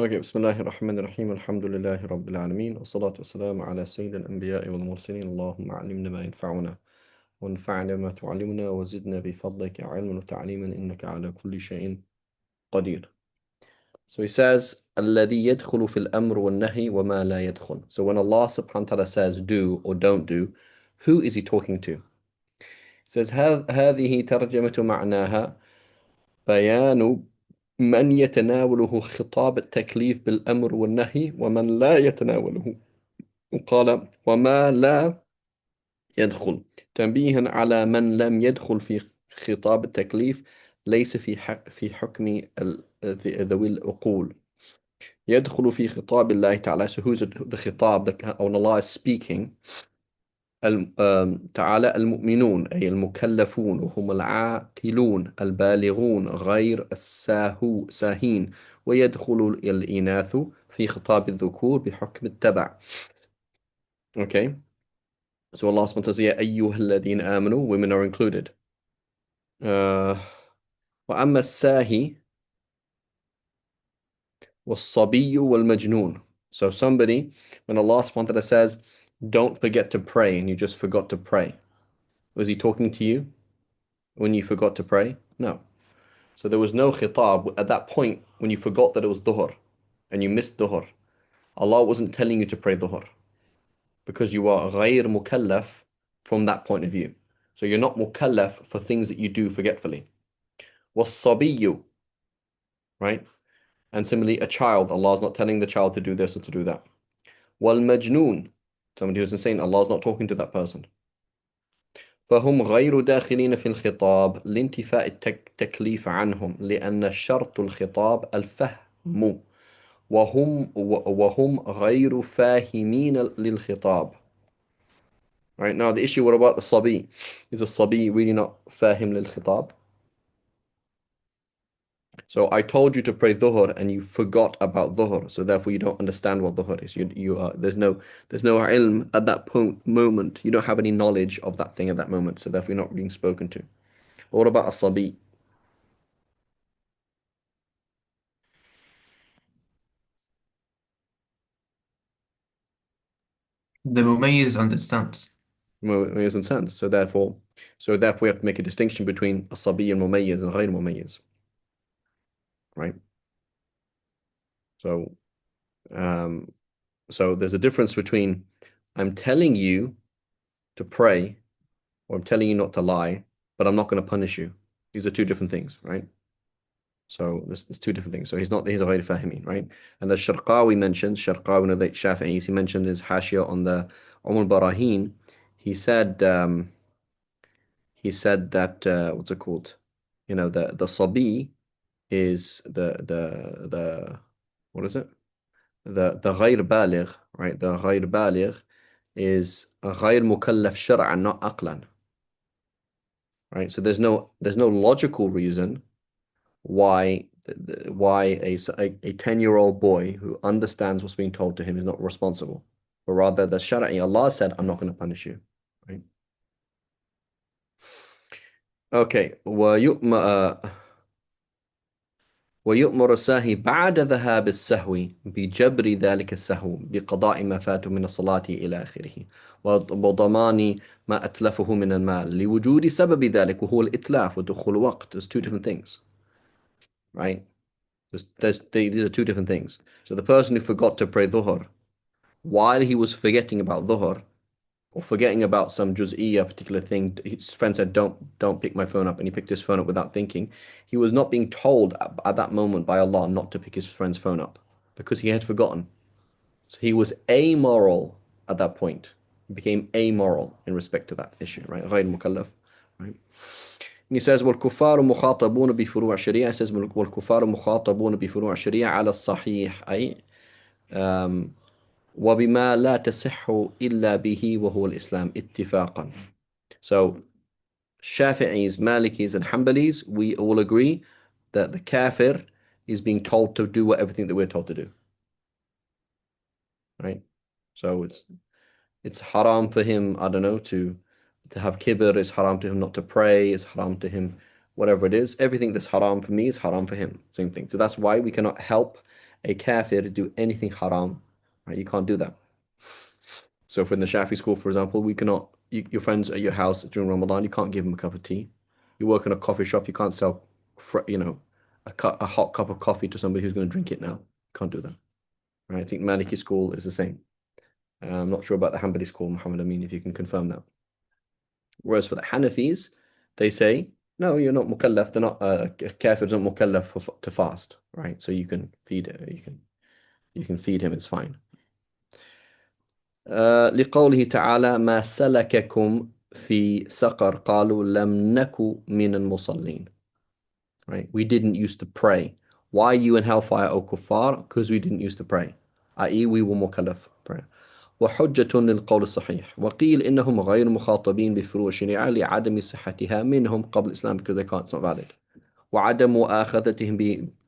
Okay, بسم الله الرحمن الرحيم الحمد لله رب العالمين والصلاة والسلام على سيد الأنبياء والمرسلين اللهم علمنا ما ينفعنا وانفعنا ما تعلمنا وزدنا بفضلك علما وتعليما إنك على كل شيء قدير. So he says الذي يدخل في الأمر والنهي وما لا يدخل. So when Allah subhanahu wa ta'ala says do or don't do, who is he talking to? He says هذه ترجمة معناها بيان من يتناوله خطاب التكليف بالأمر والنهي ومن لا يتناوله. وقال وما لا يدخل تنبيها على من لم يدخل في خطاب التكليف ليس في حكم ذوي العقول يدخل في خطاب الله تعالى. So who's the خطاب when Allah is speaking تعالى المؤمنون أي المكلفون وهم العاقلون البالغون غير ساهين ويدخل الإناث في خطاب الذكور بحكم التبع. Okay, so Allah subhanahu wa ta'ala says يا أيها الذين آمنوا, women are included. وأما الساهي والصبي والمجنون. So somebody, when Allah subhanahu wa ta'ala says don't forget to pray and you just forgot to pray, was he talking to you when you forgot to pray? No. So there was no khitab at that point when you forgot that it was dhuhr and you missed dhuhr. Allah wasn't telling you to pray dhuhr because you are ghayr mukallaf from that point of view. So you're not mukallaf for things that you do forgetfully. Was-sabiyyu, right? And similarly, a child, Allah is not telling the child to do this or to do that. Wal-majnoon, somebody who's insane, Allah is not talking to that person. فهم غير داخلين في الخطاب لانتفاء التكليف عنهم لأن شرط الخطاب الفهم وهم غير فاهمين للخطاب. Right, now the issue, what about the صبي? Is the صبي really not فاهم للخطاب? So I told you to pray dhuhr and you forgot about dhuhr, so therefore you don't understand what dhuhr is. You are there's no ilm at that moment. You don't have any knowledge of that thing at that moment, so therefore you're not being spoken to. But what about a sabi? The mumayyiz understands. Well, it doesn't sense. So therefore we have to make a distinction between a sabi and mumayyiz and ghayr mumayyiz, right? So um, so there's a difference between I'm telling you to pray or I'm telling you not to lie, but I'm not going to punish you. These are two different things, right? So there's two different things. So he's a ghayr fahimi, right? And the Sharqawi mentioned, Sharqawi, one of the Shafi'is, he mentioned his hashia on the Barahin. He said that what's it called? You know, the sabi is the what is it? The ghayr baligh, right? The ghayr baligh is ghayr mukallaf shar'an, not aqlan, right? So there's no logical reason why a 10-year-old boy who understands what's being told to him is not responsible, but rather the Shara'i, Allah said, I'm not going to punish you, right? Okay, ويؤمر الساهي بعد ذهاب السهو بجبر ذلك السهو بقضاء ما فاته من الصلاة إلى آخره وضمان ما أتلفه من المال لوجود سبب ذلك وهو الإتلاف ودخول وقت. There's two different things, right? These are two different things. So the person who forgot to pray dhuhr, while he was forgetting about dhuhr, or forgetting about some juz'iyya, particular thing, his friend said, don't pick my phone up, and he picked his phone up without thinking. He was not being told at that moment by Allah not to pick his friend's phone up, because he had forgotten. So he was amoral at that point. He became amoral in respect to that issue, right? غير مكلف, right? And he says, والكفار مخاطبون بفروع الشريعة. He says, والكفار مخاطبون بفروع الشريعة على الصحيح أي وبما لا تصح إلا به وهو الإسلام اتفاقا. So Shafi'is, Malikis, and Hanbalis, we all agree that the kafir is being told to do everything that we're told to do, right? So it's haram for him, I don't know, to have kibr, it's haram to him not to pray, it's haram to him, whatever it is. Everything that's haram for me is haram for him. Same thing. So that's why we cannot help a kafir do anything haram, right? You can't do that. So for in the Shafi school, for example, we cannot, your friends at your house during Ramadan, you can't give them a cup of tea. You work in a coffee shop, you can't sell, a hot cup of coffee to somebody who's going to drink it now. Can't do that. Right? I think Maliki school is the same. I'm not sure about the Hanbali school, Muhammad Amin, if you can confirm that. Whereas for the Hanafis, they say, no, you're not mukallaf. They're not, kafir isn't mukallaf to fast, right? So you can feed it. You can feed him. It's fine. لقوله تعالى ما سلككم في سقر قالوا لم نك من المصلين. Right? We didn't used to pray. Why are you in hellfire, O kuffar? Because we didn't used to pray. i.e. we were mukallaf prayer. وحجة للقول الصحيح وقيل إنهم غير مخاطبين بفروع الشريعة لعدم صحتها منهم قبل الإسلام because they can't, it's not valid. وعدم مؤاخذتهم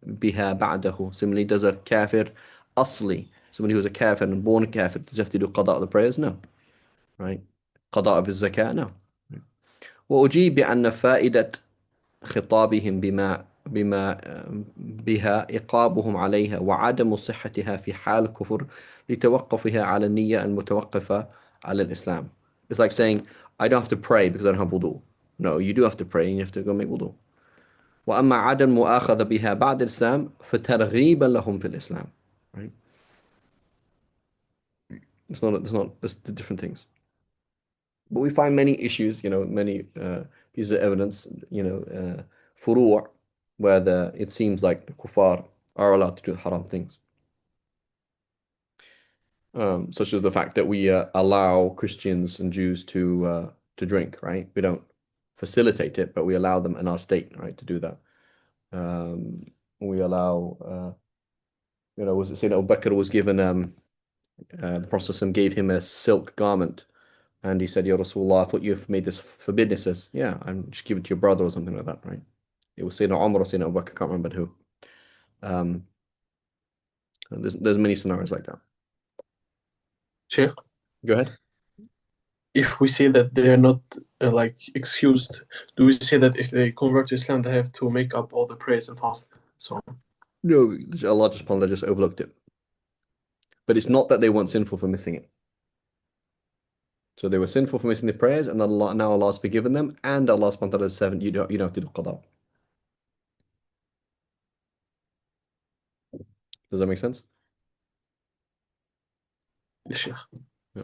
بها بعده. Similarly, does a kafir أصلي, somebody who's a kafir and born a kafir, does he have to do qada of the prayers? No. Right? قضاء في الزكاة no. وأجيب بأن فائدة خطابهم بما بها إقابهم عليها وعدم صحتها في حال الكفر لتوقفها على النية المتوقفة على الإسلام. It's like saying, I don't have to pray because I don't have wudu. No, you do have to pray and you have to go make wudu. وأما عدم مؤاخذة بها بعد الإسلام فترغيبا لهم في الإسلام. Right? It's the different things. But we find many issues, many pieces of evidence, furu' where it seems like the kuffar are allowed to do haram things. Such as the fact that we allow Christians and Jews to drink, right? We don't facilitate it, but we allow them in our state, right, to do that. We allow, was it saying Abu Bakr was given, the Prophet gave him a silk garment. And he said, Ya Rasulullah, I thought you've made this forbidden. He says, yeah, I'm just give it to your brother or something like that, right? It was Sayyidina Umar or Sayyidina Abu Bakr, I can't remember who. Um, there's many scenarios like that. Sheikh, Go ahead. if we say that they are not like excused, do we say that if they convert to Islam, they have to make up all the prayers and fast? So, No, Allah just overlooked it. But it's not that they weren't sinful for missing it. So they were sinful for missing the prayers, and now Allah's forgiven them, and Allah subhanahu wa ta'ala said, you don't have to do qada. Does that make sense? Sheikh. Yeah.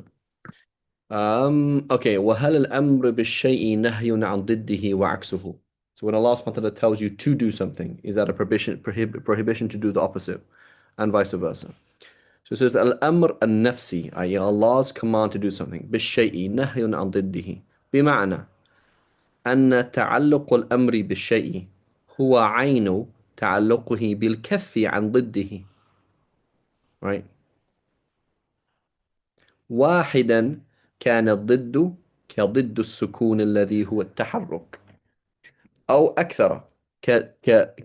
Okay. وهل الأمر بالشيء نهي عن ضده وعكسه? So when Allah subhanahu wa ta'ala tells you to do something, is that a prohibition to do the opposite, and vice versa? So it says al-amr al-nafsi, i.e. Allah's command to do something, بالشيء نهي عن ضده, بمعنى أن تعلق الأمر بالشيء هو عين تعلقه بالكف عن ضده. Right? واحدا كان الضد كضد السكون الذي هو التحرك، أو أكثر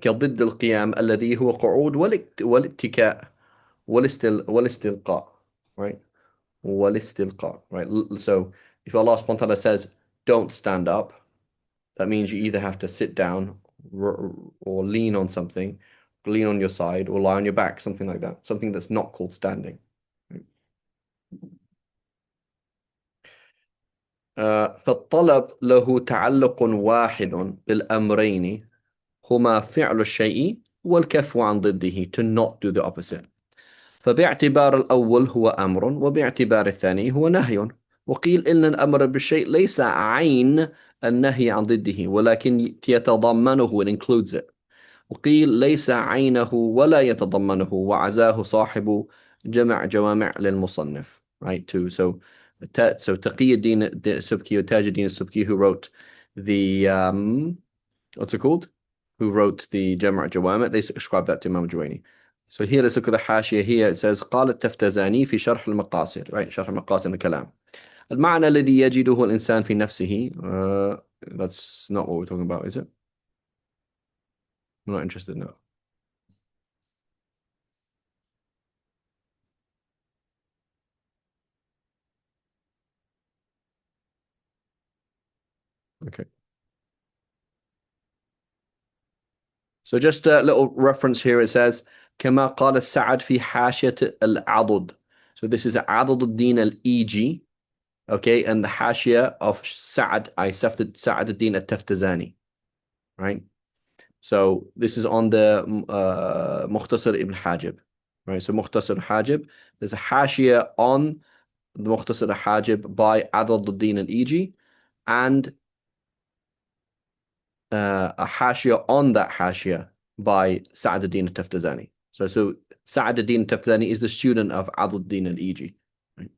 كضد القيام الذي هو قعود والاتكاء والاستلقاء. Right? والاستلقاء. Right? So if Allah subhanahu wa ta'ala says, don't stand up, that means you either have to sit down or lean on something, lean on your side or lie on your back, something like that. Something that's not called standing. فالطلب له تعلق واحد بالأمرين هما فعل الشيء والكف عن ضده, to not do the opposite. فباعتبار الأول هو أمر وباعتبار الثاني هو نهي. وقيل إن الأمر بالشيء ليس عين النهي عن ضده ولكن يتضمنه, it includes it. وقيل ليس عينه ولا يتضمنه وعزاه صاحب جمع جوامع للمصنف. Right, too. So تقي الدين السبكي وتاج الدين السبكي, who wrote the what's it called? Who wrote the جمع جوامع, they ascribe that to Imam Juwayni. So here, let's look at the حاشية. Here it says قال التفتزاني في شرح المقاصد. Right, شرح المقاصد الكلام. المعنى الذي يجده الإنسان في نفسه. That's not what we're talking about, is it? I'm not interested now. Okay. So just a little reference here. It says, كما قال السعد في حاشية العضد. So this is عضد الدين الإيجي. Okay, and the حاشية of Sa'ad, Sa'ad al-Din al-Taftazani. Right? So this is on the Mukhtasar ibn Hajib. Right? So Mukhtasar Hajib, there's a حاشية on the Mukhtasar Hajib by Adad al-Din al-Iji, and a حاشية on that حاشية by Sa'ad al-Din al-Taftazani. So Sa'ad al-Din al-Taftazani is the student of Adad al-Din al-Iji. Right?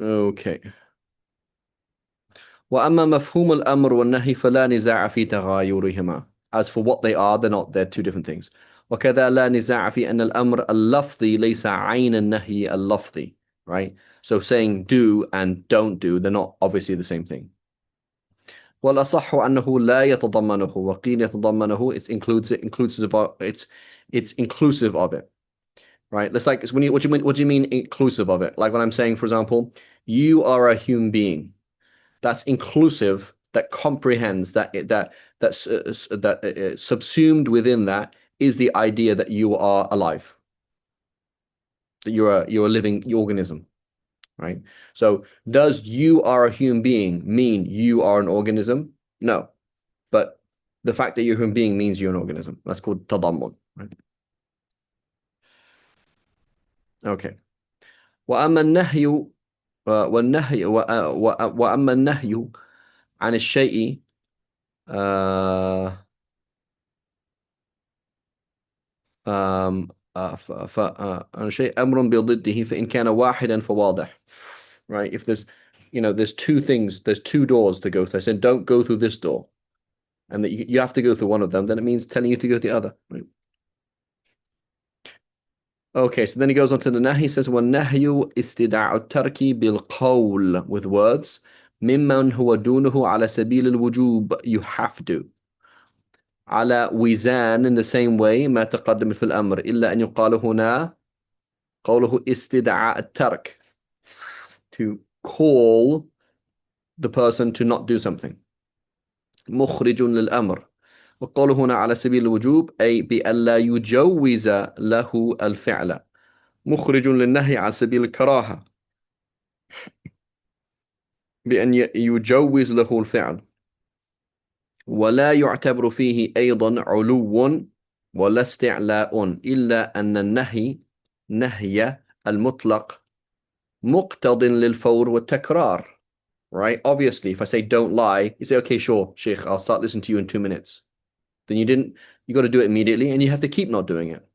Okay. وأما مفهوم الأمر والنهي فلا نزاع في تغايرهما. As for what they are, they're two different things. وكذا لا نزاع في أن الأمر اللفظي ليس عين النهي اللفظي. Right? So saying do and don't do, they're not obviously the same thing. والأصح أنه لا يتضمنه وقيل يتضمنه. It includes it, it's inclusive of it. Right? It's like when what do you mean inclusive of it? Like when I'm saying, for example, you are a human being. That's inclusive, that comprehends, that subsumed within that is the idea that you are alive, that you're a living organism, right? So does you are a human being mean you are an organism? No, but the fact that you're a human being means you're an organism. That's called tadammun, right? Okay. وأما النهي والنهي وأما النهي عن الشيء شيء أمر بضده فإن كان واحدا فواضح. Right? If there's, there's two things, there's two doors to go through. I said, don't go through this door, and that you have to go through one of them, then it means telling you to go through the other. Right? Okay, so then he goes on to the nahi. He says, وَالنَّهْيُ إِسْتِدَاعُ التَّرْكِ بِالْقَوْلِ, with words. مِمَّنْ هُوَ دُونُهُ عَلَى سَبِيلِ الْوُجُوبِ, you have to. على وزان, in the same way, ما تقدم في الأمر إلا أن يقال هنا قوله استدعاء الترك, to call the person to not do something. مخرج للأمر, وقوله هنا على سبيل الوجوب أي بألا يجوز له الفعل. مخرج للنهي على سبيل الكراهة بأن يجوز له الفعل. ولا يعتبر فيه أيضا علو ولا استعلاء إلا أن نهي المطلق مقتض للفور والتكرار. Right? Obviously, if I say don't lie, you say, okay, sure, Sheikh, I'll start listening to you in 2 minutes. Then you got to do it immediately, and you have to keep not doing it.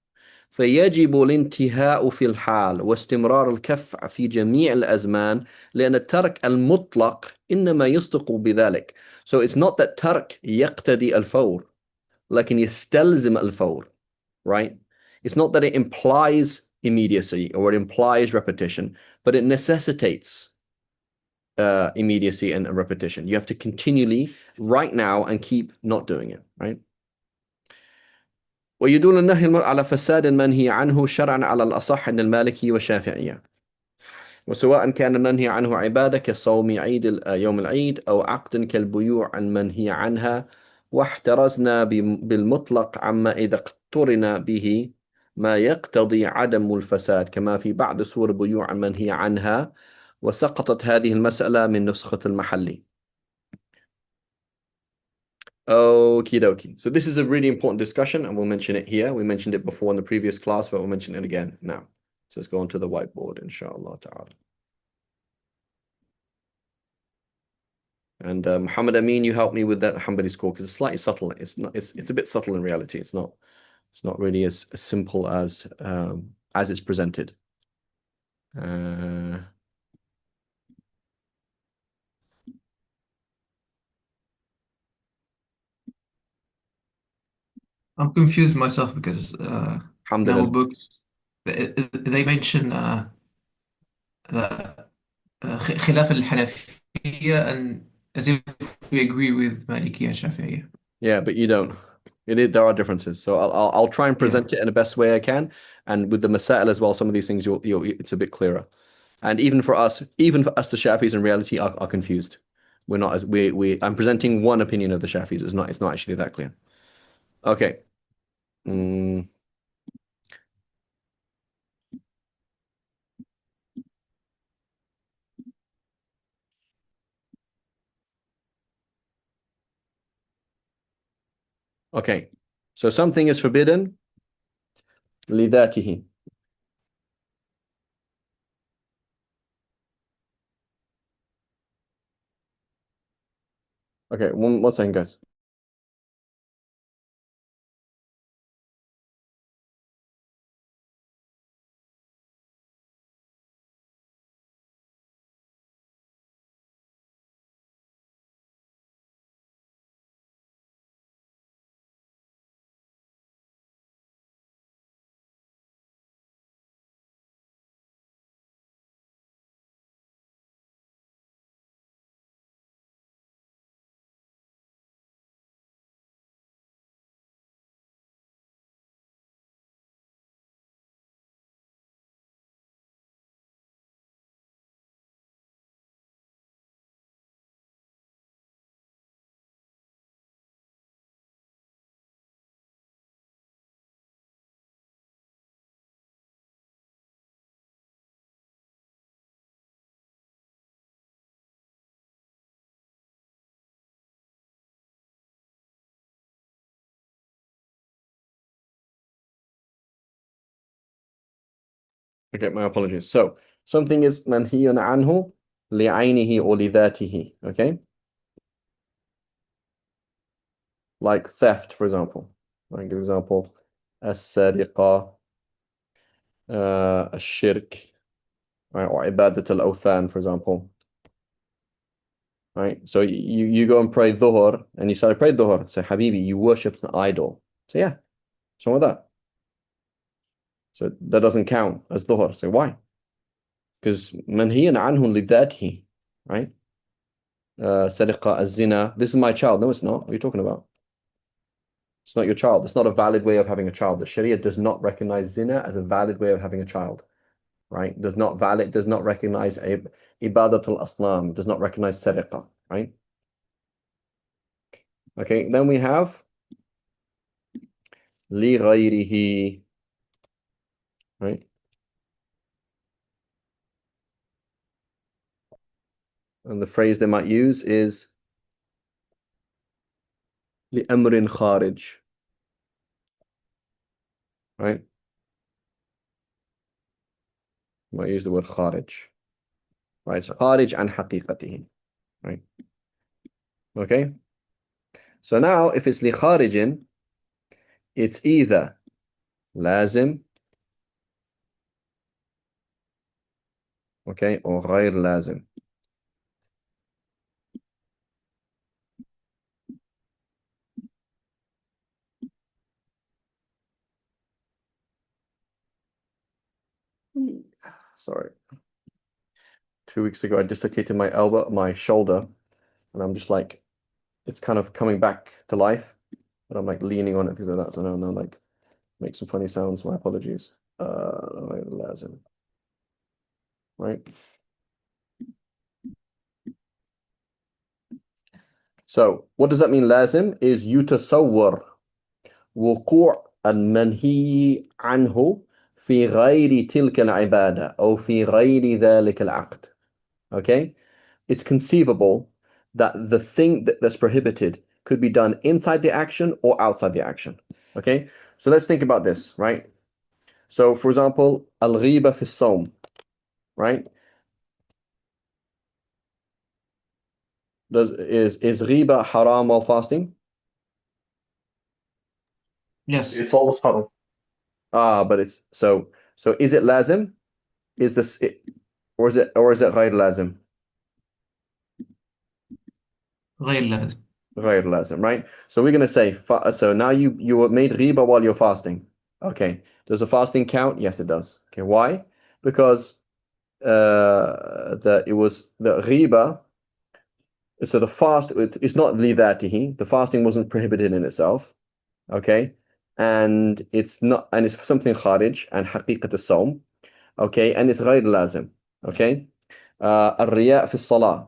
فيجب الانتهاء في الحال واستمرار الكف في جميع الأزمان لأن الترك المطلق إنما يصدق بذلك. So it's not that ترك يقتضي الفور, لكن يستلزم الفور. Right? It's not that it implies immediacy or it implies repetition, but it necessitates immediacy and repetition. You have to continually, right now, and keep not doing it. Right? ويدل النهي على فساد المنهي عنه شرعا على الأصح عند المالكي والشافعية، وسواء كان المنهي عنه عبادة كصوم عيد يوم العيد أو عقد كالبيوع المنهي عنها. واحترزنا بالمطلق عما إذا اقترن به ما يقتضي عدم الفساد كما في بعض صور البيوع المنهي عنها، وسقطت هذه المسألة من نسخة المحلي. Okie dokie. So this is a really important discussion, and we'll mention it here. We mentioned it before in the previous class, but we'll mention it again now. So let's go on to the whiteboard, inshallah ta'ala. And Muhammad Amin, you help me with that Hanbali score because it's slightly subtle. It's not. It's a bit subtle in reality. It's not. It's not really as simple as it's presented. I'm confused myself because in our Alhamdulillah. books they mention the خلاف الحنفية and as if we agree with Maliki and Shafi'iyya. Yeah, but you don't. There are differences. So I'll try and present it in the best way I can, and with the masail as well. Some of these things it's a bit clearer. And even for us, the Shafis in reality are confused. We're not as I'm presenting one opinion of the Shafis. It's not actually that clear. Okay. Okay. So something is forbidden لذاته. Okay, one second, guys. Okay, my apologies. So something is manhiyun anhu li'aynihi or lidhatihi. Okay, like theft, for example. I'll give an example: as-sariqa, ash-shirk, right, or ibadat al-awthan, for example. Right. So you go and pray dhuhr, and you start to pray dhuhr. So Habibi, you worship an idol. So yeah, what's wrong with that? So that doesn't count as dhuhr. So why? Because manhiyun anhu lidhatihi, right? Sariqa, az-zina. This is my child. No, it's not. What are you talking about? It's not your child. It's not a valid way of having a child. The Sharia does not recognize zina as a valid way of having a child, right? Does not recognize ibadat al-asnam, does not recognize sariqa, right? Okay, then we have li ghayrihi, right? And the phrase they might use is li amrin kharij, right? You might use the word kharij, right? So kharij an haqiqatihi, right? Okay. So now if it's li kharijin, it's either lazim, okay, or غير لازم. Sorry. 2 weeks ago, I dislocated my shoulder, and I'm just like, it's kind of coming back to life, and I'm like leaning on it, things like that. So no, like, make some funny sounds. My apologies. Lazim, right? So what does that mean? Lazim is yutasawwar wuqu' al-manhi anhu في غير تلك العبادة أو في غير ذلك العقد. Okay? It's conceivable that the thing that's prohibited could be done inside the action or outside the action. Okay? So let's think about this, right? So for example, al-ghiba fi as-sawm, right? Is ghiba haram while fasting? Yes. It's always haram. But it's so is it lazim? Is this it, or is it غير lazim? غير لازم. غير lazim, right? So we're going to say so now you were made ghiba while you're fasting. Okay. Does the fasting count? Yes, it does. Okay, why? Because it was the ghiba. So the fast, it's not lidhatihi. The fasting wasn't prohibited in itself. Okay. And it's something kharij and haqiqat as-sawm. Okay. And it's غير lazim. Okay. الرياء في الصلاة.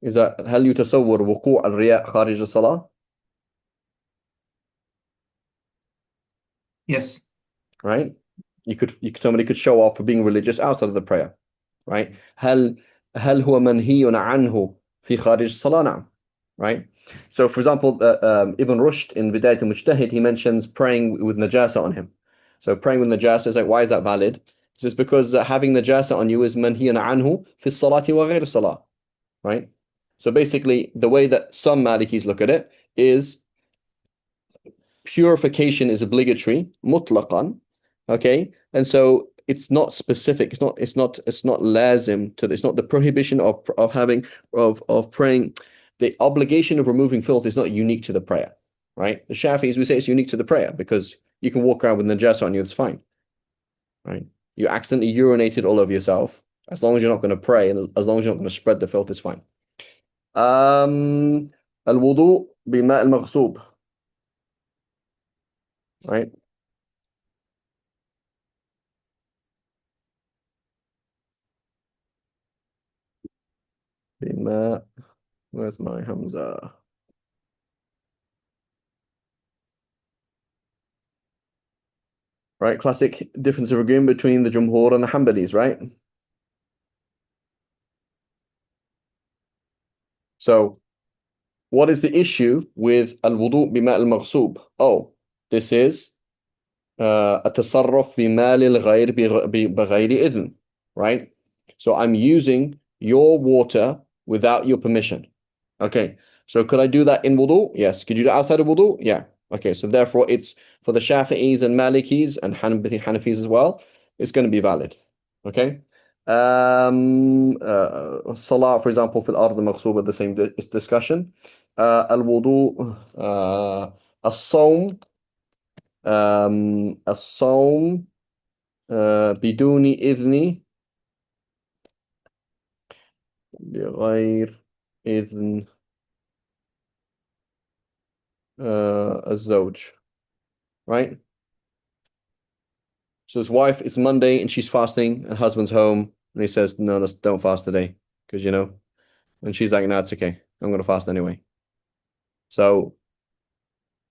is that هل يتصور وقوع الرياء خارج الصلاة؟ Yes. Right? Somebody could show off for being religious outside of the prayer. Right? هل هو منهي عنه في خارج الصلاة؟ نعم. Right? So for example, Ibn Rushd in Bidayat al-Mujtahid, he mentions praying with najasa on him. So praying with najasa is like, why is that valid? It's because having najasa on you is manhiyan anhu fi salati wa ghayr salah. Right? So basically, the way that some Malikis look at it is purification is obligatory, mutlaqan, okay? And so it's not specific, it's not lazim to it's not the prohibition of having of praying. The obligation of removing filth is not unique to the prayer, right? The Shafi'is, we say it's unique to the prayer because you can walk around with najasa on you, it's fine. Right? You accidentally urinated all over yourself. As long as you're not going to pray and as long as you're not going to spread the filth, it's fine. الوضوء بماء المغصوب. Right? بماء. Where's my Hamza? Right? Classic difference of agreement between the Jumhur and the Hanbalis, right? So, what is the issue with al-wudu' bima' al-maghsub? Oh, this is التصرف بمال الغير بغير إذن, right? So I'm using your water without your permission. Okay, so could I do that in wudu? Yes. Could you do it outside of wudu? Yeah. Okay, so therefore it's for the Shafi'is and Malikis and Hanafis as well, it's going to be valid. Okay. Salah, for example, في الأرض المغصوبة, the same discussion. الوضوء, الصوم, الصوم بدون إذن, بغير إذن الزوج, right? So his wife, it's Monday and she's fasting and husband's home and he says, no, don't fast today because, and she's like, no, it's okay. I'm going to fast anyway. So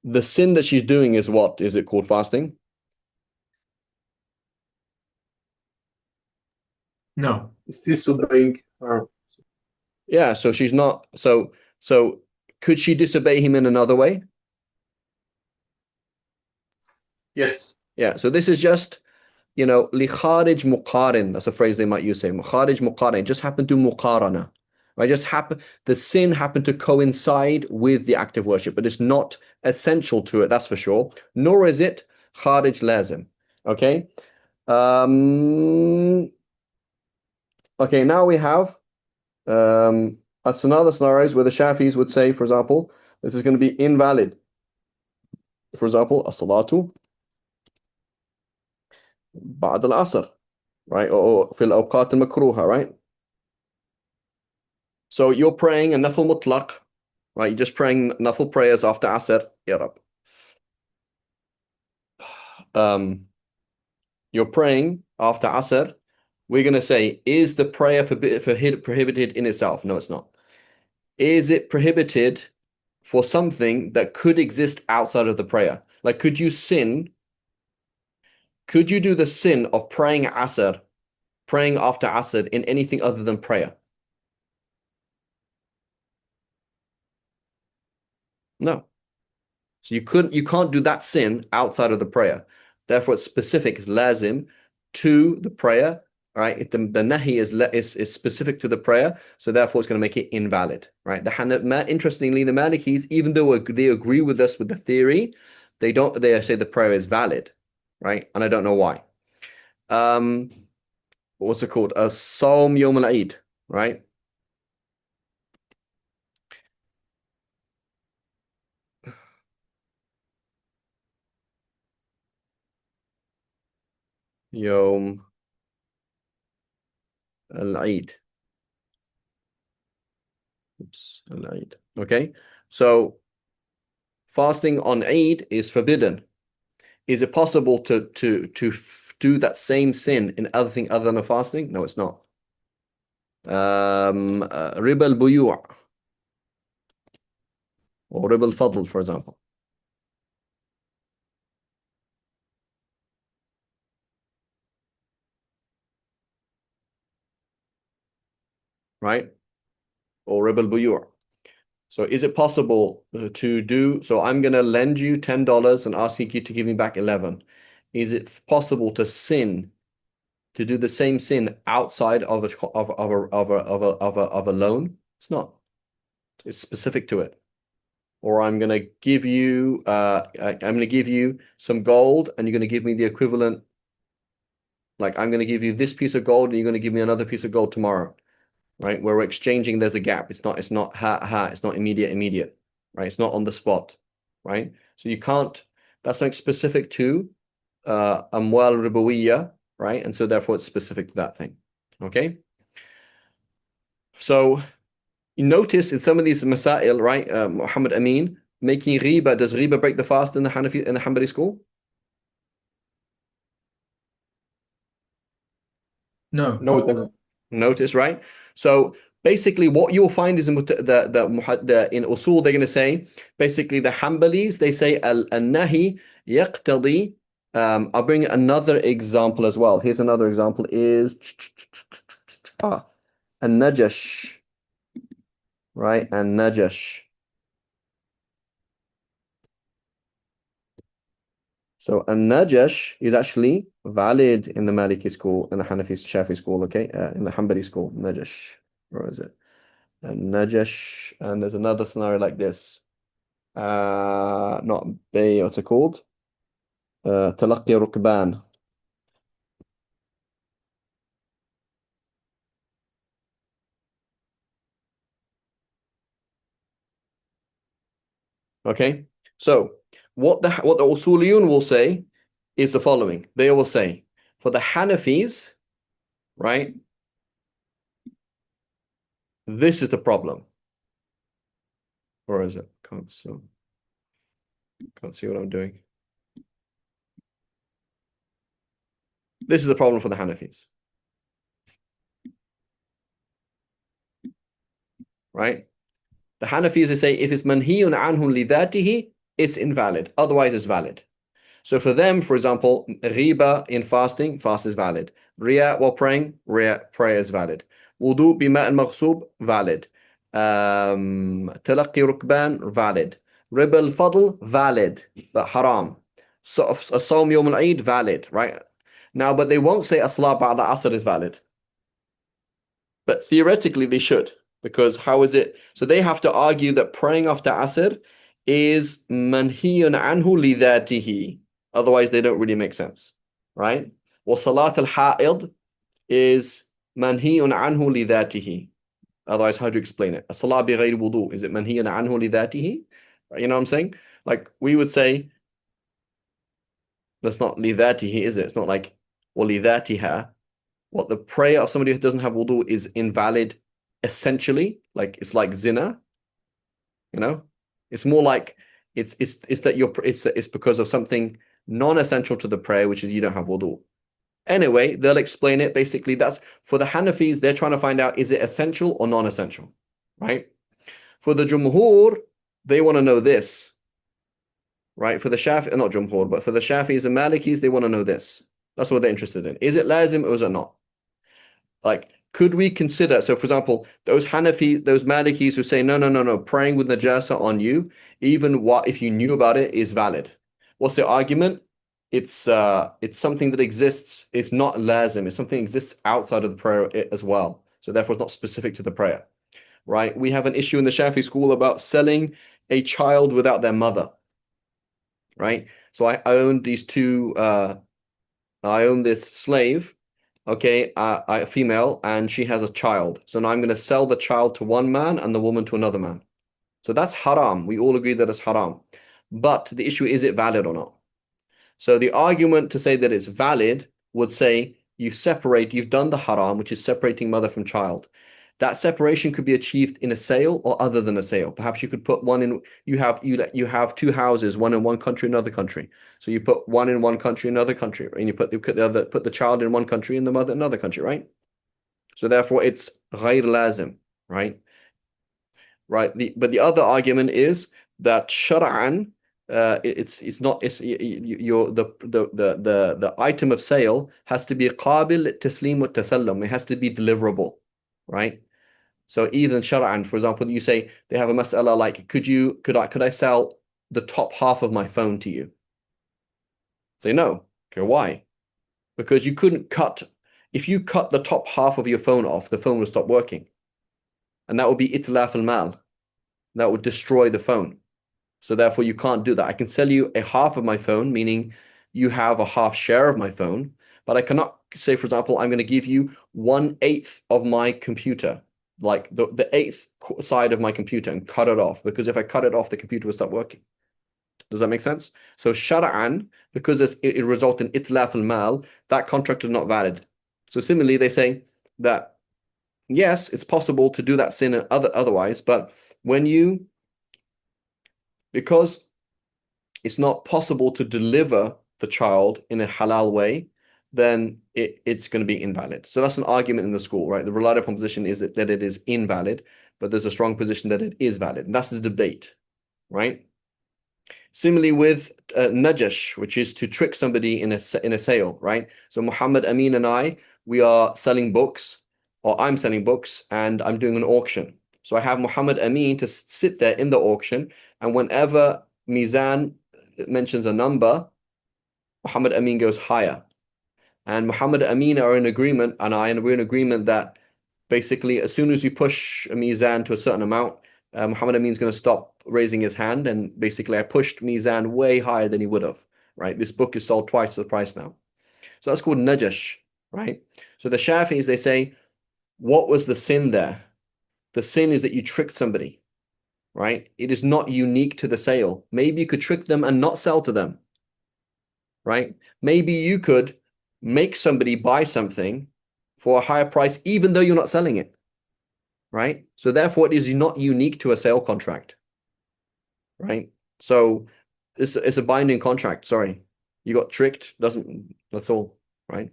the sin that she's doing is what? Is it called fasting? No. Is disobeying her? Yeah, so she's not, so could she disobey him in another way? Yes. Yeah, so this is just, لِخَارِج مُقَارِن. That's a phrase they might use, say, مُخَارِج مُقَارِن. Just happened to muqarana. Right? The sin happened to coincide with the act of worship, but it's not essential to it, that's for sure. Nor is it kharij lazim. Okay? Okay, now we have that's another scenarios where the Shafis would say, for example, this is going to be invalid. For example, as-salatu بعد العصر, right? Or في الأوقات المكروهة, right? So you're praying a nafil mutlaq, right? You're just praying nafil prayers after Asr. Ya Rab. You're praying after Asr. We're going to say, is the prayer prohibited in itself? No, it's not. Is it prohibited for something that could exist outside of the prayer? Like, could you do the sin of praying Asr, praying after Asr in anything other than prayer? No. So you can't do that sin outside of the prayer. Therefore, it's specific, it's lazim to the prayer. Right? The nahi is specific to the prayer, so therefore it's going to make it invalid. Right? Interestingly, the Malikis, even though they agree with us with the theory, they don't. They say the prayer is valid, right? And I don't know why. What's it called? Sawm Yawm al-Eid, right? Yawm al-Eid. Oops, al-Eid. Okay, so fasting on Eid is forbidden. Is it possible to do that same sin in other than a fasting? No, it's not. Riba al-buyu', or riba al-fadl, for example. Right? Or riba al-buyu'. So is it possible to do, so I'm going to lend you $10 and ask you to give me back 11. Is it possible to to do the same sin outside of a loan? It's not. It's specific to it. Or I'm going to give you some gold and you're going to give me the equivalent. Like I'm going to give you this piece of gold and you're going to give me another piece of gold tomorrow. Right? Where we're exchanging, there's a gap. It's not it's not immediate, right? It's not on the spot, right? So you can't, that's something specific to amwal ribawiyya, right? And so therefore it's specific to that thing. Okay. So you notice in some of these masail, right? Muhammad Amin making riba. Does riba break the fast in the Hanbali school? No. No, it doesn't. Notice, right? So basically what you'll find is in in usul, they're going to say, basically the Hanbalis, they say al-nahi yaqtadi. I'll bring another example as well. Here's another example is an-najash, right? An-najash. So an-najash is actually valid in the Maliki school, in the Hanafi Shafi school, okay? In the Hanbali school, najash. Where is it? Najash, and there's another scenario like this. Not bay, what's it called? Talaqi Rukban. Okay, so what the Usuliyun will say is the following. They will say, for the Hanafis, right? This is the problem. Or is it? Can't see what I'm doing. This is the problem for the Hanafis. Right? The Hanafis, they say if it's manhiyun anhu lidatihi, it's invalid. Otherwise, it's valid. So for them, for example, riba in fasting, fast is valid. Riya while praying, prayer is valid. Wudu bima al-maghsub, valid. Talaqi rukban, valid. Riba al-fadl, valid, but haram. So as-sawm yawm al-eid, valid, right? Now, but they won't say as-salat ba'da asr is valid. But theoretically, they should. Because how is it? So they have to argue that praying after asr is manhiyun anhu lidatihi. Otherwise, they don't really make sense, right? Well, salat al-ha'id is manhiyun anhu lidatihi. Otherwise, how do you explain it? As-salat bi ghayri wudu, is it manhiyun anhu lidatihi? You know what I'm saying? Like we would say, that's not lidatihi, is it? It's not like or lidatiha. What the prayer of somebody who doesn't have wudu is invalid essentially, like it's like zina, you know? It's more like it's that it's because of something non-essential to the prayer, which is you don't have wudu. Anyway, they'll explain it. Basically, that's for the Hanafis, they're trying to find out is it essential or non-essential, right? For the Jumhur, they want to know this, right? For the Shafi, not Jumhur, but for the Shafis and Malikis, they want to know this. That's what they're interested in. Is it lazim or is it not? Like, could we consider, so for example, those Hanafi, those Malikis who say, no, praying with najasa on you, even what if you knew about it, is valid. What's the argument? It's something that exists, it's not lazim, it's something that exists outside of the prayer as well. So therefore it's not specific to the prayer, right? We have an issue in the Shafi school about selling a child without their mother, right? So I own these two, I own this slave, okay, a female, and she has a child. So now I'm going to sell the child to one man and the woman to another man. So that's haram. We all agree that it's haram. But the issue is it valid or not? So the argument to say that it's valid would say you've done the haram, which is separating mother from child. That separation could be achieved in a sale or other than a sale. Perhaps you could put one in, you have two houses, one in one country, another country. So you put one in one country, another country, and you put the child in one country and the mother in another country, right? So therefore it's ghayr lazim, right? Right. But the other argument is that shar'an, it's not, it's your the item of sale has to be qabil taslim wa tasallum. It has to be deliverable, right? So even shar'an, for example, you say they have a mas'ala like, could I sell the top half of my phone to you? Say no. Okay, why? Because you couldn't if you cut the top half of your phone off, the phone will stop working. And that would be itlaf al-mal. That would destroy the phone. So therefore you can't do that. I can sell you a half of my phone, meaning you have a half share of my phone, but I cannot say, for example, I'm going to give you 1/8 of my computer, like the eighth side of my computer, and cut it off, because if I cut it off, the computer will stop working. Does that make sense? So shara'an, because it results in itlaf al-mal, that contract is not valid. So similarly, they say that yes, it's possible to do that sin otherwise, but because it's not possible to deliver the child in a halal way, then it's going to be invalid. So that's an argument in the school, right? The relied upon position is that it is invalid, but there's a strong position that it is valid. And that's the debate, right? Similarly with najash, which is to trick somebody in a sale, right? So Muhammad Amin and we are selling books, or I'm selling books, and I'm doing an auction. So I have Muhammad Amin to sit there in the auction, and whenever Mizan mentions a number, Muhammad Amin goes higher. And Muhammad Amin are in agreement, and we're in agreement that basically as soon as you push a Mizan to a certain amount, Muhammad Amin's going to stop raising his hand, and basically I pushed Mizan way higher than he would have, right? This book is sold twice the price now. So that's called najash, right? So the Shafi'is, they say, what was the sin there? The sin is that you tricked somebody, right? It is not unique to the sale. Maybe you could trick them and not sell to them, right? Maybe you could make somebody buy something for a higher price, even though you're not selling it, right? So therefore, it is not unique to a sale contract, right? So it's a binding contract. Sorry, you got tricked. That's all, right?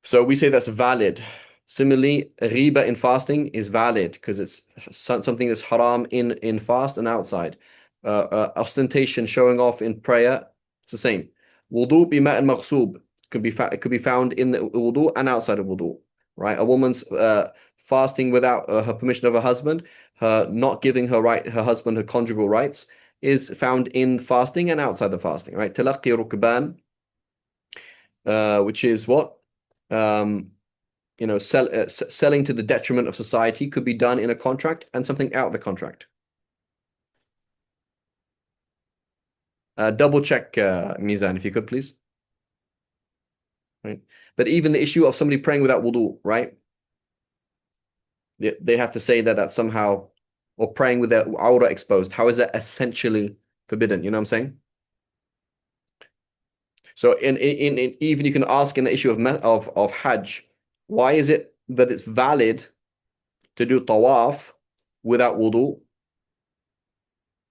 So we say that's valid. Similarly, riba in fasting is valid because it's something that's haram in fast and outside. Ostentation, showing off in prayer, it's the same. Wudu bima al-maghsub it could be found in the wudu and outside of wudu, right? A woman's fasting without her permission of her husband, her not giving her husband her conjugal rights, is found in fasting and outside the fasting, right? Talaqqi rukban, which is what? Selling to the detriment of society could be done in a contract, and something out of the contract. Double check, Mizan, if you could, please. Right. But even the issue of somebody praying without wudu, right? They have to say that that's somehow, or praying with their awra exposed. How is that essentially forbidden? You know what I'm saying? So even you can ask in the issue of Hajj, why is it that it's valid to do tawaf without wudu,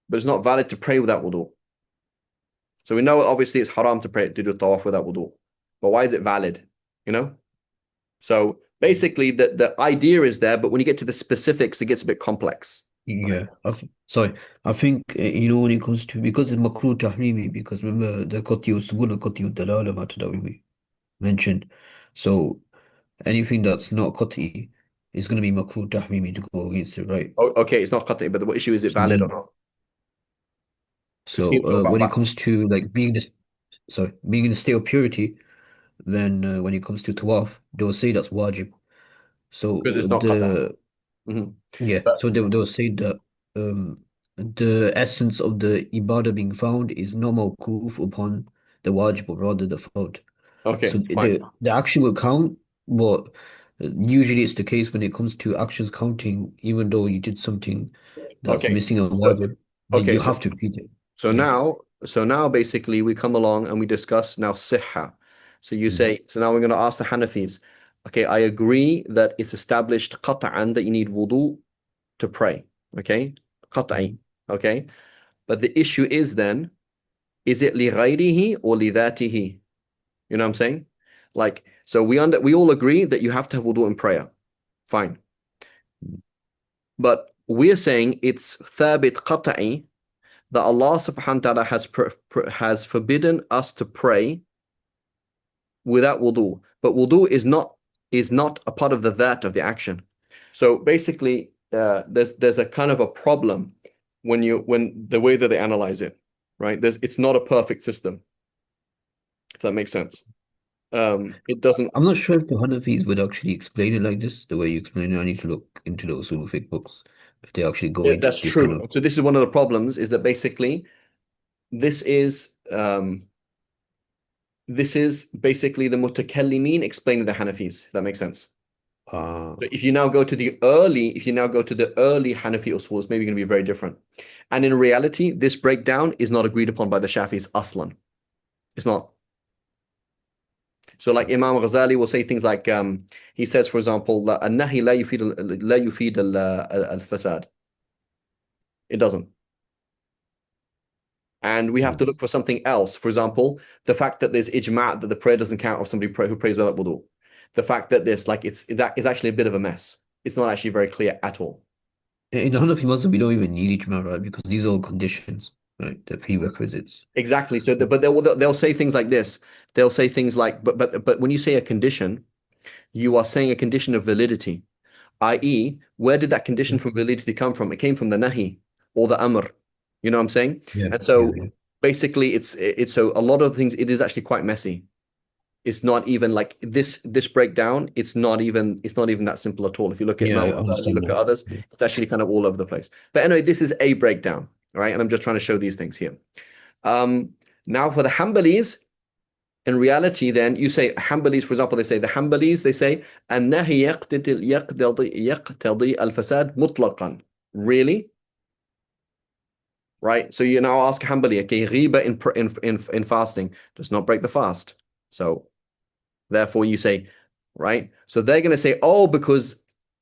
but it's not valid to pray without wudu? So we know obviously it's haram to do tawaf without wudu, but why is it valid? You know? So basically the idea is there, but when you get to the specifics, it gets a bit complex. Yeah, sorry. I think when it comes to, because it's makruh tahrimi, because remember the qat'iyyu subul and qat'iyyu dalala matter that we mentioned. So anything that's not qat'i is going to be makruh tahrimi to go against it, right? Oh, okay, it's not qat'i, but the issue is it So valid or then, not? so when it comes to like being in a state of purity, then when it comes to tawaf, they'll say that's wajib. So because it's not qat'a. Mm-hmm. yeah, But, so they'll say that the essence of the ibadah being found is not mawquf upon the wajib, but rather the fard. okay, So fine. the action will count, but usually it's the case when it comes to actions counting, even though you did something that's Okay. missing a wajib, then Okay, you have to repeat it. so Yeah. now basically we come along and we discuss now sihha. So you Mhm. say, so now we're going to ask the Hanafis. Okay, I agree that it's established qat'an that you need wudu to pray. Okay, qat'i. Okay, but the issue is then, is it li ghayrihi or li dhatihi? You know what I'm saying? Like, so we all agree that you have to have wudu in prayer. Fine. But we're saying it's thabit qata'i, that Allah subhanahu wa ta'ala has forbidden us to pray without wudu. But wudu is not a part of the that of the action. So basically, there's a kind of a problem when the way that they analyze it, right? It's not a perfect system, if that makes sense. It doesn't. I'm not sure if the Hanafis would actually explain it like this, the way you explain it. I need to look into those usul fiqh books if they actually go into That's this kind true. of. So this is one of the problems, is that basically this is basically the mutakallimin explaining the Hanafis, if that makes sense. But if you now go to the early Hanafi usul, it's maybe going to be very different. And in reality, this breakdown is not agreed upon by the Shafis aslan. It's not. So like Imam Ghazali will say things like, he says, for example, النهي لا يفيد الفساد. It doesn't. And we have to look for something else. For example, the fact that there's ijma' that the prayer doesn't count of somebody who prays without wudu. The fact that that is actually a bit of a mess. It's not actually very clear at all. In the Hanafi Mazhab, we don't even need ijma, right? Because these are all conditions, right? The prerequisites. Exactly. So, but they'll say things like this. They'll say things like, but when you say a condition, you are saying a condition of validity, i.e., where did that condition from validity come from? It came from the nahi or the amr. You know what I'm saying? Yeah. And so yeah. basically, it's so a lot of things. It is actually quite messy. It's not even like this breakdown. It's not even that simple at all. If you look at Yeah, I Imam Ghazali, you understand look at that. others, Yeah. it's actually kind of all over the place. But anyway, this is a breakdown, right? And I'm just trying to show these things here. Now for the Hanbalis, in reality, then you say Hanbalis, for example, they say النهي يقتضي الفساد مطلقا. Really? Right? So you now ask Hanbali, okay, ghiba in fasting does not break the fast. So therefore you say, right? So they're going to say, oh, because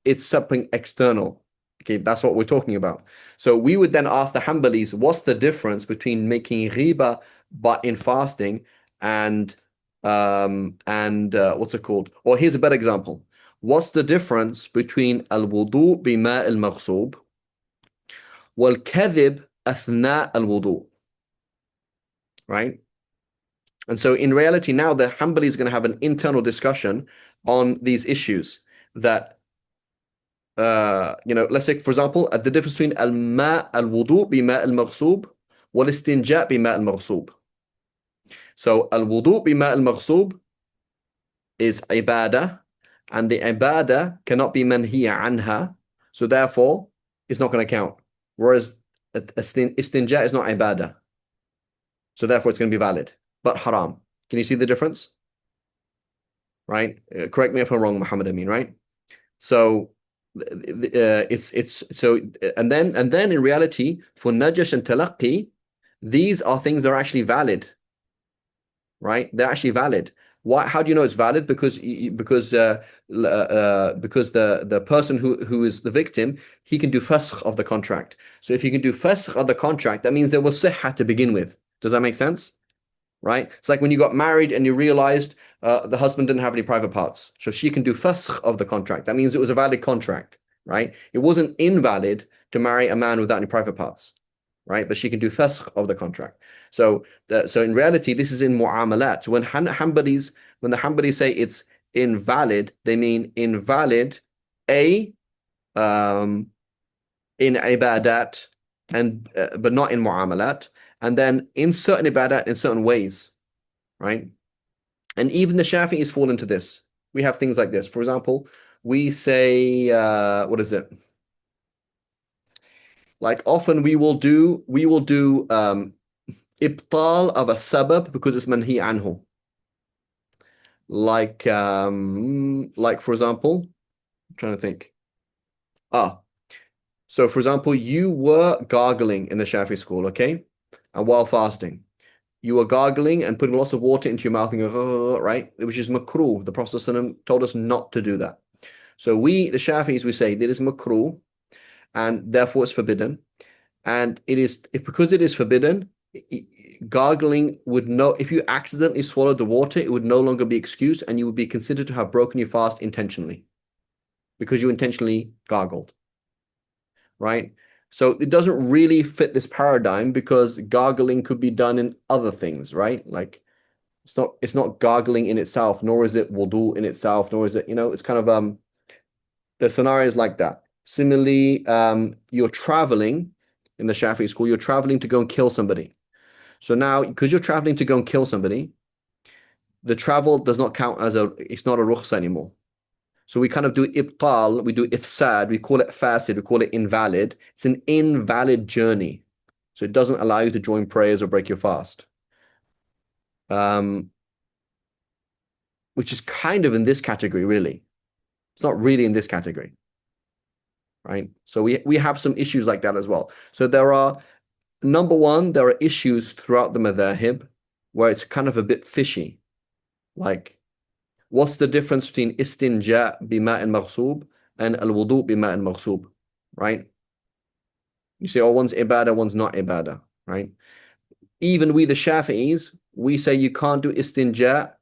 it's something external. Okay, that's what we're talking about. So we would then ask the Hanbalis, what's the difference between making ghiba but in fasting and what's it called? Or here's a better example. What's the difference between al-wudu bima al-maghsub wal-kadhib athna al-wudu? Right? And so in reality, now the Hanbali is going to have an internal discussion on these issues that, let's say, for example, the difference between al-ma al-wudu bima al-maghsub wal-istinja bima al-maghsub. So al-wudu bima al-maghsub is ibadah, and the ibadah cannot be manhiya anha, so therefore it's not going to count. Whereas istinja is not ibadah, so therefore it's going to be valid, but haram. Can you see the difference? Right? Correct me if I'm wrong, Muhammad Amin, right? So it's so and then in reality, for najash and talaqi, these are things that are actually valid, right? They're actually valid. Why? How do you know it's valid? Because the person who is the victim, he can do fasakh of the contract. So if you can do fasakh of the contract, that means there was sihha to begin with. Does that make sense? Right? It's like when you got married and you realized the husband didn't have any private parts. So she can do fasakh of the contract. That means it was a valid contract, right? It wasn't invalid to marry a man without any private parts, right? But she can do fasakh of the contract. So in reality, this is in mu'amalat. So when the Hanbalis say it's invalid, they mean invalid in ibadat and but not in mu'amalat. And then in certain ibadat, in certain ways, right? And even the Shafi'is fall into this. We have things like this. For example, we say, what is it? Like often we will do ibtal of a sabab because it's manhi anhu. Like for example, I'm trying to think. So for example, you were gargling in the Shafi school, okay? And while fasting, you were gargling and putting lots of water into your mouth and go, right? Which is makruh. The Prophet ﷺ told us not to do that. So we, the Shafis, we say that is makruh and therefore it's forbidden. And because it is forbidden, gargling would if you accidentally swallowed the water, it would no longer be excused and you would be considered to have broken your fast intentionally because you intentionally gargled. right? So it doesn't really fit this paradigm because gargling could be done in other things, right? Like it's not gargling in itself, nor is it wudu in itself, nor is it, it's kind of the scenarios like that. Similarly, you're traveling in the Shafi'i school, you're traveling to go and kill somebody. So now, because you're traveling to go and kill somebody, the travel does not count as it's not a rukhsa anymore. So we kind of do ibtal, we do ifsad, we call it fasid, we call it invalid. It's an invalid journey. So it doesn't allow you to join prayers or break your fast. Which is kind of in this category, really. It's not really in this category, right? So we have some issues like that as well. So number one, there are issues throughout the madhahib where it's kind of a bit fishy. Like, what's the difference between istinja bima'in maghsub and al-wudu bima'in maghsub, right? You say, oh, one's ibadah, one's not ibadah, right? Even we, the Shafi'is, we say you can't do istinja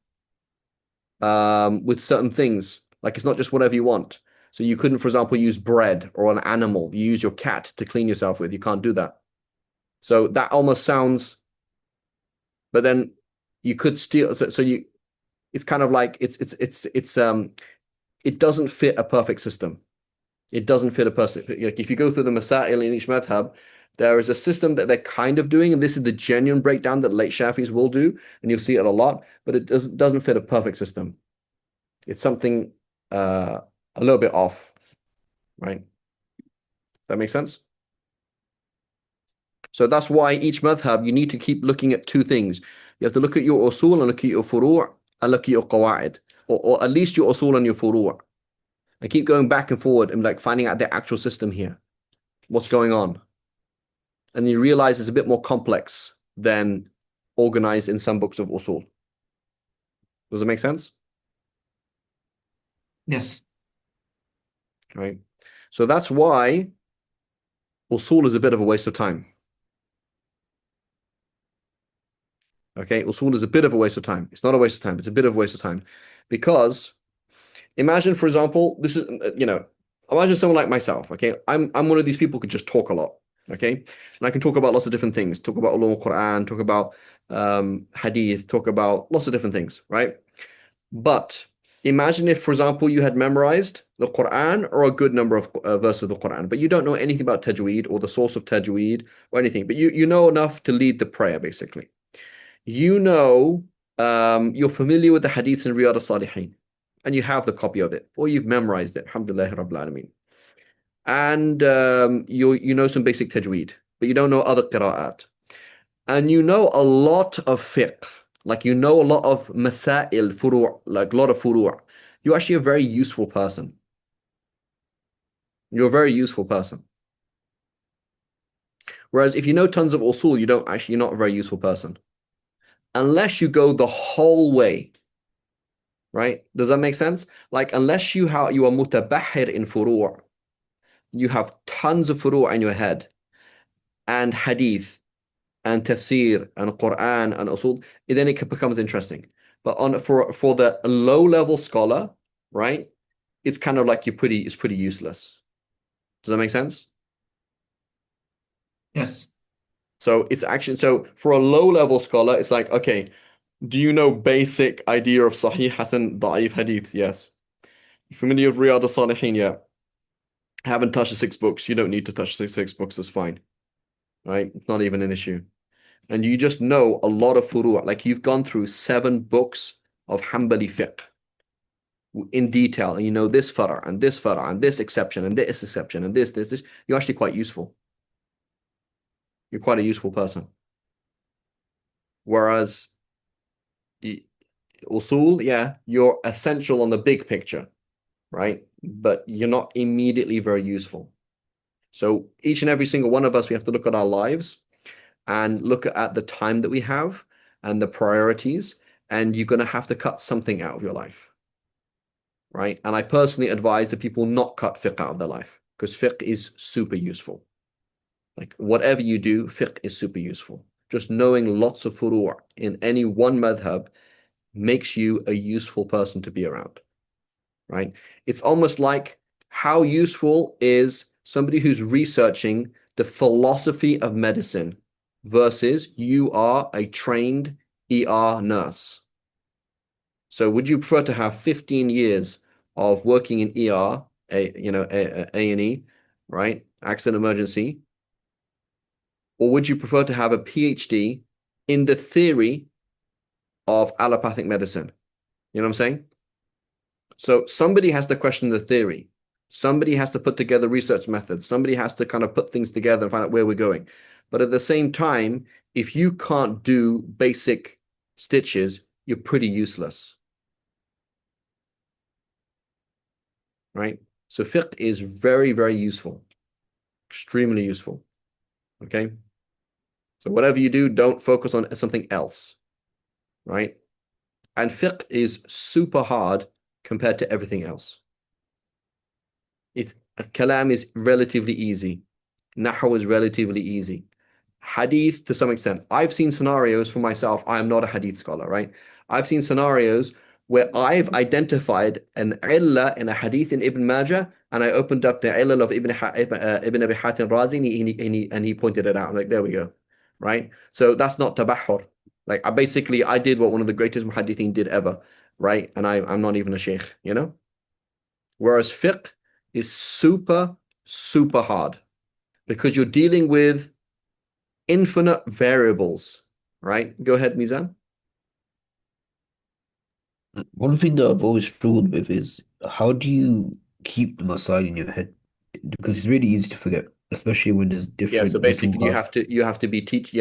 with certain things. Like, it's not just whatever you want. So you couldn't, for example, use bread or an animal. You use your cat to clean yourself with. You can't do that. So that almost sounds, but then you could steal. It's kind of like it doesn't fit a perfect system. It doesn't fit a person. Like if you go through the masail in each madhab, there is a system that they're kind of doing, and this is the genuine breakdown that late Shafis will do, and you'll see it a lot, but it doesn't fit a perfect system. It's something a little bit off, right? Does that make sense? So that's why each madhab, you need to keep looking at two things. You have to look at your usul and look at your furu' and look at your qawa'id, or at least your usul and your furu'. I keep going back and forward and like finding out the actual system here. What's going on? And you realize it's a bit more complex than organized in some books of usul. Does it make sense? Yes. Right. So that's why usul is a bit of a waste of time. Okay, usul is a bit of a waste of time. It's not a waste of time, it's a bit of a waste of time. Because imagine, for example, this is, imagine someone like myself, okay? I'm one of these people who could just talk a lot, okay? And I can talk about lots of different things, talk about ulum al-Quran, talk about hadith, talk about lots of different things, right? But imagine if, for example, you had memorized the Quran or a good number of verses of the Quran, but you don't know anything about tajweed or the source of tajweed or anything, but you know enough to lead the prayer, basically. You're familiar with the hadiths in Riyadh al-Salihin, and you have the copy of it, or you've memorized it, alhamdulillah rabbil alameen. And you know some basic tajweed, but you don't know other qira'at. And you know a lot of fiqh, like you know a lot of masail, furu', like a lot of furu'. You're actually a very useful person. You're a very useful person. Whereas if you know tons of usul, you're not a very useful person. Unless you go the whole way. Right? Does that make sense? Like, unless you are mutabahir in furu', you have tons of furu' in your head, and hadith, and tafsir, and Quran, and usul, then it becomes interesting. But for the low level scholar, right? It's kind of like it's pretty useless. Does that make sense? Yes. So for a low level scholar, it's like, okay, do you know basic idea of Sahih, Hasan, Da'if, Hadith? Yes. You familiar with Riyadh al-Salihin? Yeah. Haven't touched the 6 books. You don't need to touch the 6 books. That's fine. Right? It's not even an issue. And you just know a lot of furu'. Like you've gone through 7 books of Hanbali fiqh in detail. And you know this fara' and this fara' and this exception and this exception and this. You're actually quite useful. You're quite a useful person. Whereas usul, yeah, you're essential on the big picture, right? But you're not immediately very useful. So each and every single one of us, we have to look at our lives and look at the time that we have and the priorities, and you're going to have to cut something out of your life, right? And I personally advise that people not cut fiqh out of their life, because fiqh is super useful. Like whatever you do, fiqh is super useful. Just knowing lots of furu' in any one madhab makes you a useful person to be around, right? It's almost like how useful is somebody who's researching the philosophy of medicine versus you are a trained ER nurse. So would you prefer to have 15 years of working in ER, A&E, right? Accident emergency, or would you prefer to have a PhD in the theory of allopathic medicine? You know what I'm saying? So somebody has to question the theory. Somebody has to put together research methods. Somebody has to kind of put things together and find out where we're going. But at the same time, if you can't do basic stitches, you're pretty useless. Right? So fiqh is very, very useful. Extremely useful. Okay? So whatever you do, don't focus on something else. Right? And fiqh is super hard compared to everything else. Kalam is relatively easy. Nahu is relatively easy. Hadith, to some extent. I've seen scenarios for myself. I am not a hadith scholar, right? I've seen scenarios where I've identified an illah in a hadith in Ibn Majah, and I opened up the illah of Ibn Abi Hatim Razi, and he pointed it out. I'm like, there we go, right? So that's not tabahur. Like, I did what one of the greatest muhaddithin did ever, right? And I'm not even a sheikh, you know? Whereas fiqh is super, super hard because you're dealing with infinite variables, right? Go ahead, Mizan. One thing that I've always struggled with is how do you keep them aside in your head? Because it's really easy to forget, especially when there's Yeah, so different basically you wujuhat. have to you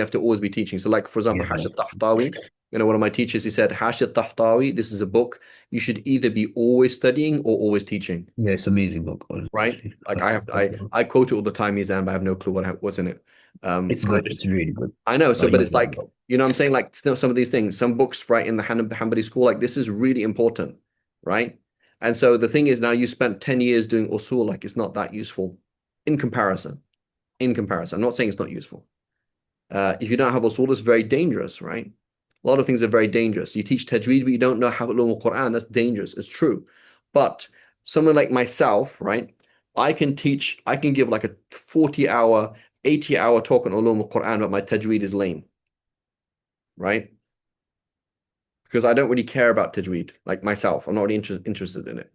have to always be teaching. So like for example, Yeah, Hash al-Tahtawi, one of my teachers, he said, Hash al-Tahtawi, this is a book you should either be always studying or always teaching, yeah, it's amazing book, right? honestly. Like I quote it all the time, Mizan, but I have no clue what's in it. It's And good. It's really good. I know, so I but love it's that like, book. you know what I'm saying? Like some of these things, some books, right, in the Hanbali school, like this is really important, right? And so the thing is now you spent 10 years doing usul, like it's not that useful in comparison. In comparison. I'm not saying it's not useful. If you don't have usul, it's very dangerous, right? A lot of things are very dangerous. You teach tajweed, but you don't know how to learn the Quran. That's dangerous. It's true. But someone like myself, right? I can give like a 40-hour, 80-hour talk on ulum al-Quran, but my tajweed is lame, right? Because I don't really care about tajweed, like myself. I'm not really interested in it.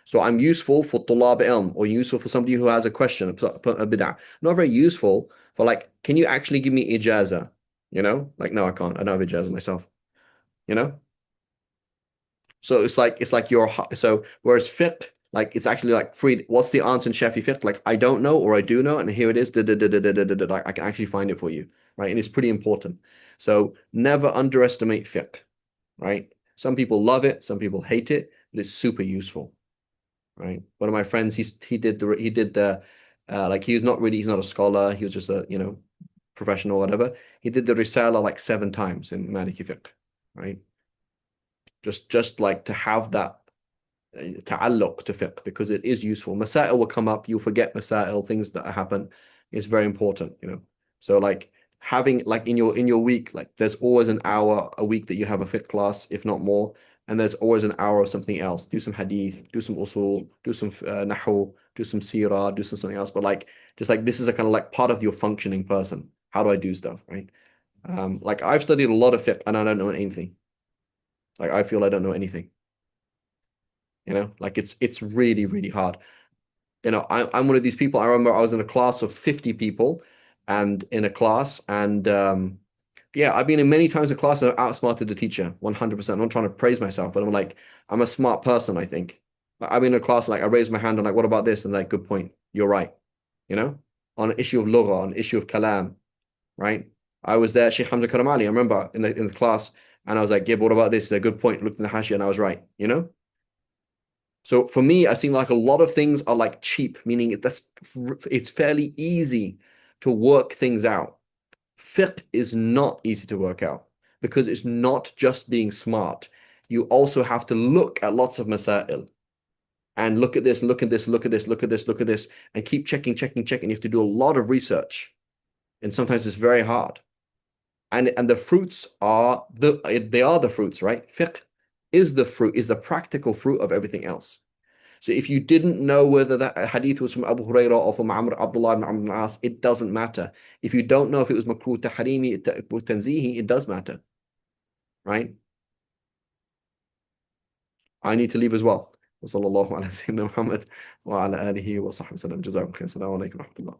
So I'm useful for tulab ilm or useful for somebody who has a question, a bid'ah. Not very useful for like, can you actually give me ijaza? You know, like, no, I can't. I don't have ijaza myself. You know, so it's like so whereas fiqh, like it's actually like free. What's the answer in Shafi fiqh? Like I don't know or I do know, and here it is. Like I can actually find it for you, right? And it's pretty important. So never underestimate fiqh, right? Some people love it, some people hate it, but it's super useful. Right. One of my friends, he did the like he's not a scholar, he was just a professional or whatever. He did the Risala like 7 times in Maliki fiqh, right? Just like to have that ta'alluq to fiqh because it is useful. Masail will come up, you'll forget masail, things that happen. It's very important. So like having like in your week, like there's always an hour a week that you have a fiqh class, if not more, and there's always an hour of something else. Do some hadith, do some usul, do some nahu, do some seerah, do something else. But like just like this is a kind of like part of your functioning person. How do I do stuff, right? Like I've studied a lot of fiqh and I don't know anything. Like I feel I don't know anything. Like it's really, really hard. I'm one of these people. I remember I was in a class of 50 people and in a class and yeah, I've been in many times in class and I've outsmarted the teacher 100%. I'm not trying to praise myself, but I'm like, I'm a smart person, I think. I've been in a class like I raised my hand, I'm like, what about this? And like, good point. You're right. You know, on an issue of lugha, on an issue of kalam, right? I was there, Sheikh Hamza Karamali. I remember in the class and I was like, yeah, but what about this? It's a good point. Looked in the hashia and I was right, So for me, I seem like a lot of things are like cheap, meaning it's fairly easy to work things out. Fiqh is not easy to work out because it's not just being smart. You also have to look at lots of masail and look at this, look at this, look at this, look at this, look at this, and keep checking. You have to do a lot of research. And sometimes it's very hard. And the fruits they are the fruits, right? Fiqh is the fruit, is the practical fruit of everything else. So if you didn't know whether that hadith was from Abu Hurairah or from Abdullah ibn Amr ibn As, it doesn't matter. If you don't know if it was makruh tahrimi, tanzihi, it does matter, right? I need to leave as well. وصلى الله على سيدنا محمد وعلى آله وصحبه وسلم. جزاكم خير. السلام عليكم ورحمة الله.